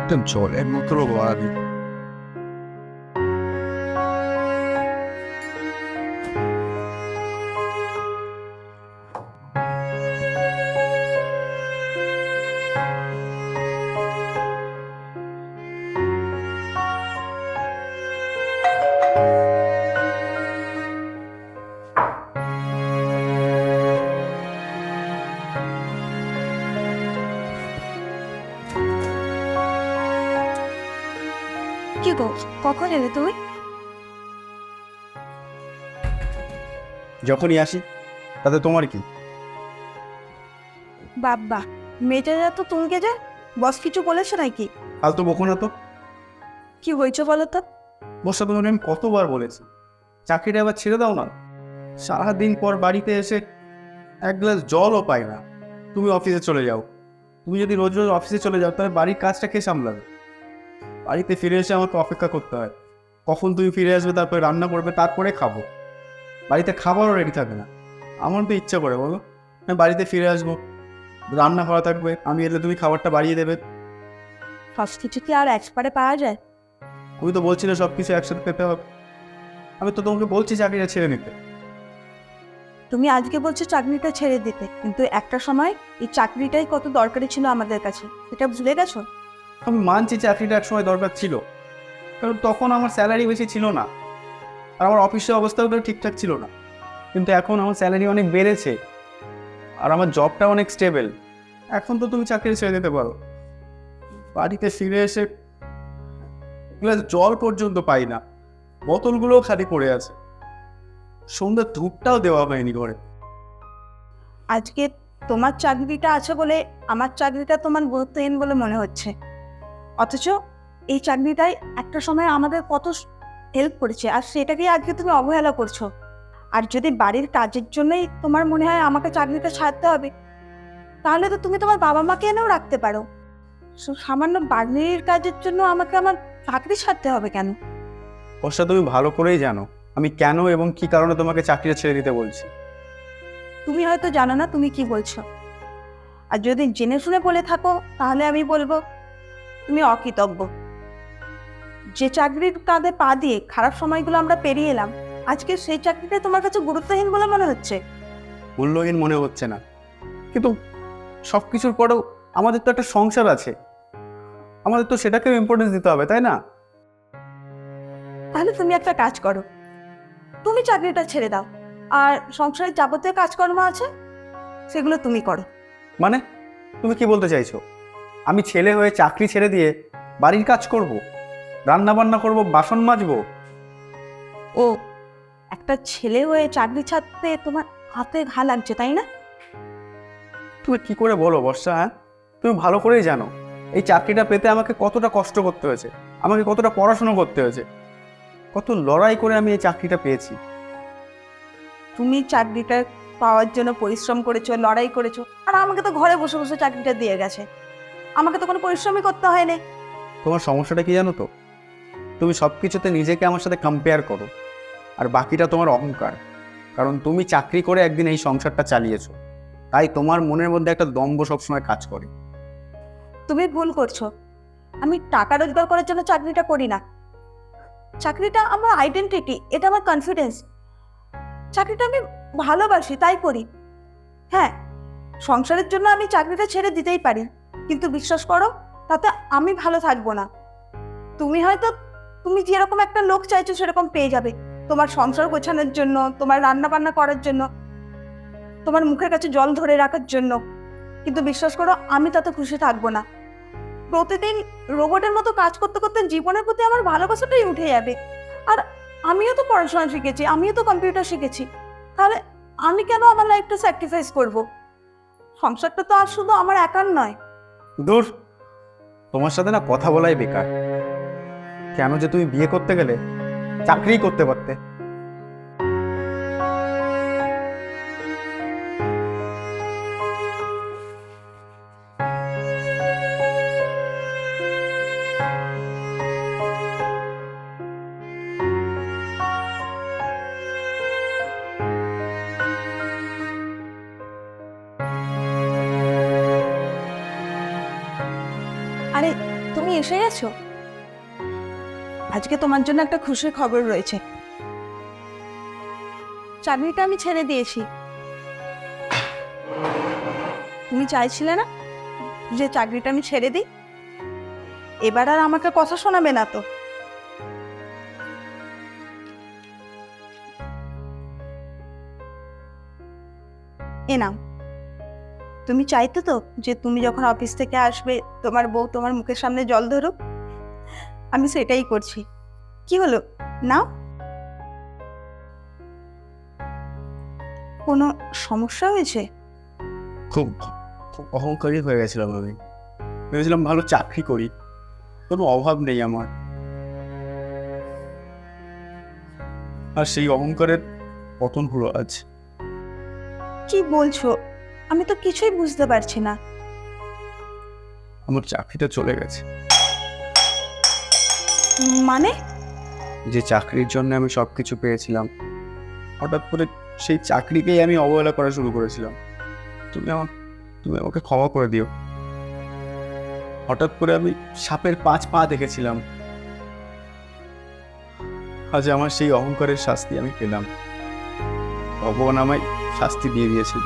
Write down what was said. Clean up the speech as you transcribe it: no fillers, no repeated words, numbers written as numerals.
একটা জলের মতো বাড়ি। কি গো, কখন এলে তুমি? যখনই আসি তাতে তোমার কি? বাবা, মেয়েটা তো তুমকে যে বস কিছু বলেছে নাকি? ফালতু বকো না তো। কি হয়েছে বলো তো? বসা তোমাকে আমি কতবার বলেছি চাকরিটা এবার ছেড়ে দাও না। সারাদিন পর বাড়িতে এসে এক গ্লাস জলও পাই না। তুমি অফিসে চলে যাও। তুমি যদি রোজ রোজ অফিসে চলে যাও তাহলে বাড়ির কাজটা কে সামলাবে? বাড়িতে ফিরে এসে আমাকে অপেক্ষা করতে হয় কখন তুমি ফিরে আসবে, তারপরে রান্না করবে, তারপরে খাবো। বাড়িতে খাবারও রেডি থাকে না। আমার তো ইচ্ছা করে বলো, আমি বাড়িতে ফিরে আসবো, রান্না করা থাকবে, আমি এলে তুমি খাবারটা বাড়িয়ে দেবে। সব কিছু কি আর একবারে পাওয়া যায়? তুমি তো বলছিলে সব কিছু একসাথে পেতে হবে। আমি তো তোমাকে বলছি চাকরিটা ছেড়ে নিতে। তুমি আজকে বলছো চাকরিটা ছেড়ে দিতে, কিন্তু একটা সময় এই চাকরিটাই কত দরকারি ছিল আমাদের কাছে, এটা ভুলে গেছো? আমি মানছি চাকরিটা একসময় দরকার ছিল, কারণ তখন আমার স্যালারি বেশি ছিল না, আর আমার অফিসের অবস্থাও তো ঠিকঠাক ছিল না। কিন্তু এখন আমার স্যালারি অনেক বেড়েছে, আর আমার জবটা অনেক স্টেবল। এখন তো তুমি চাকরি ছেড়ে দিতে পারো। বাড়িতে ফিরে এসে গ্লাস জল পর্যন্ত পাই না, বোতলগুলোও খালি পড়ে আছে, সন্ধ্যার ধূপটাও দেওয়া হয়নি ঘরে। আজকে তোমার চাকরিটা আছে বলে আমার চাকরিটা তোমার গুরুত্বহীন বলে মনে হচ্ছে, অথচ এই চাকরিটাই একটা সময় আমাদের কত হেল্প করেছে, আর সেটাকে আজকে তুমি অবহেলা করছো। আর যদি বাড়ির কাজের জন্যই তোমার মনে হয় আমাকে চাকরিটা ছাড়তে হবে, তাহলে তো তুমি তোমার বাবা মাকে এনেও রাখতে পারো। সামান্য বাড়ির কাজের জন্য আমাকে আমার চাকরি ছাড়তে হবে কেন? বর্ষা, তুমি ভালো করেই জানো আমি কেন এবং কি কারণে তোমাকে চাকরিটা ছেড়ে দিতে বলছি। তুমি হয়তো জানো না তুমি কি বলছো, আর যদি জেনে শুনে বলে থাকো তাহলে আমি বলবো তুমি অকৃতজ্ঞ। যে চাকরির কাঁধে পা দিয়ে খারাপ সময়গুলো আমরা পেরিয়ে এলাম, আজকে সেই চাকরিটা তোমার কাছে গুরুত্বহীন বলে মনে হচ্ছে। মূল্যহীন মনে হচ্ছে না, কিন্তু সব কিছুর পরেও আমাদের তো একটা সংসার আছে, আমাদের তো সেটাকেও ইম্পর্টেন্স দিতে হবে, তাই না? তাহলে তুমি একটা কাজ করো, তুমি চাকরিটা ছেড়ে দাও, আর সংসারের যাবতীয় কাজকর্ম আছে সেগুলো তুমি করো। মানে তুমি কি বলতে চাইছো? আমি ছেলে হয়ে চাকরি ছেড়ে দিয়ে বাড়ির কাজ করব, রান্না বান্না করব, বাসন মাজবো? ও, একটা ছেলে হয়ে চাকরি ছাড়তে তোমার হাতে ঘা লাগছে তাই না? তুমি কি করে বলো বর্ষা? হ্যাঁ, তুমি ভালো করেই জানো এই চাকরিটা পেতে আমাকে কতটা কষ্ট করতে হয়েছে, আমাকে কতটা পড়াশোনা করতে হয়েছে, কত লড়াই করে আমি এই চাকরিটা পেয়েছি। তুমি চাকরিটা পাওয়ার জন্য পরিশ্রম করেছো, লড়াই করেছো, আর আমাকে তো ঘরে বসে বসে চাকরিটা দিয়ে গেছে, আমাকে তো কোনো পরিশ্রমই করতে হয়নি। তোমার সমস্যাটা কি জানো তো? তুমি সব কিছুতে নিজেকে আমার সাথে কম্পেয়ার করো, আর বাকিটা তোমার অহংকার। কারণ তুমি চাকরি করে একদিন এই সংসারটা চালিয়েছো, তাই তোমার মনের মধ্যে একটা দম্ভ সবসময় কাজ করে। তুমি ভুল করছো, আমি টাকা রোজগার করার জন্য চাকরিটা করি না। চাকরিটা আমার আইডেন্টিটি, এটা আমার কনফিডেন্স। চাকরিটা আমি ভালোবাসি তাই করি। হ্যাঁ, সংসারের জন্য আমি চাকরিটা ছেড়ে দিতেই পারি, কিন্তু বিশ্বাস করো তাতে আমি ভালো থাকবো না। তুমি হয়তো তুমি যেরকম একটা লোক চাইছো সেরকম পেয়ে যাবে, তোমার সংসার গোছানোর জন্য, তোমার রান্না বান্না করার জন্য, তোমার মুখের কাছে জল ধরে রাখার জন্য, কিন্তু বিশ্বাস করো আমি তাতে খুশি থাকবো না। প্রতিদিন রোবটের মতো কাজ করতে করতে জীবনের প্রতি আমার ভালোবাসাটাই উঠে যাবে। আর আমিও তো পড়াশোনা শিখেছি, আমিও তো কম্পিউটার শিখেছি, তাহলে আমি কেন আমার লাইফটা স্যাক্রিফাইস করব? সংসারটা তো আর শুধু আমার একার নয়। দূর, তোমার সাথে না কথা বলাই বেকার। কেন যে তুমি বিয়ে করতে গেলে চাকরিই করতে পারতে। আরে তুমি এসে গেছো? আজকে তোমার জন্য একটা খুশির খবর রয়েছে। চাকরিটা আমি ছেড়ে দিয়েছি। তুমি চাইছিলে না যে চাকরিটা আমি ছেড়ে দিই? এবার আর আমাকে কথা শোনাবে না তো? এ নাও, তুমি চাইতো তো যে তুমি যখন অফিস থেকে আসবে তোমার বউ তোমার মুখের সামনে জল ধরুক। আমি সেটাই করছি। কি হলো, নাও। কোনো সমস্যা হয়েছে? খুব খুব অহংকারী হয়ে গেছিলাম আমি। ভেবেছিলাম ভালো চাকরি করি, কোনো অভাব নেই আমার। আর সেই অহংকারের পতন হলো আজ। কি বলছো? আমি তো কিছুই বুঝতে পারছি না। আমার চাকরিটা চলে গেছে। মানে? যে চাকরির জন্য আমি সব কিছু পেয়েছিলাম, হঠাৎ করে সেই চাকরিকেই আমি অবহেলা করা শুরু করেছিলাম। তুমি আমাকে ক্ষমা করে দিও। হঠাৎ করে আমি সাপের 5 পা দেখেছিলাম। আজ আমার সেই অহংকারের শাস্তি আমি পেলাম। ভগবান আমায় শাস্তি দিয়ে দিয়েছিল।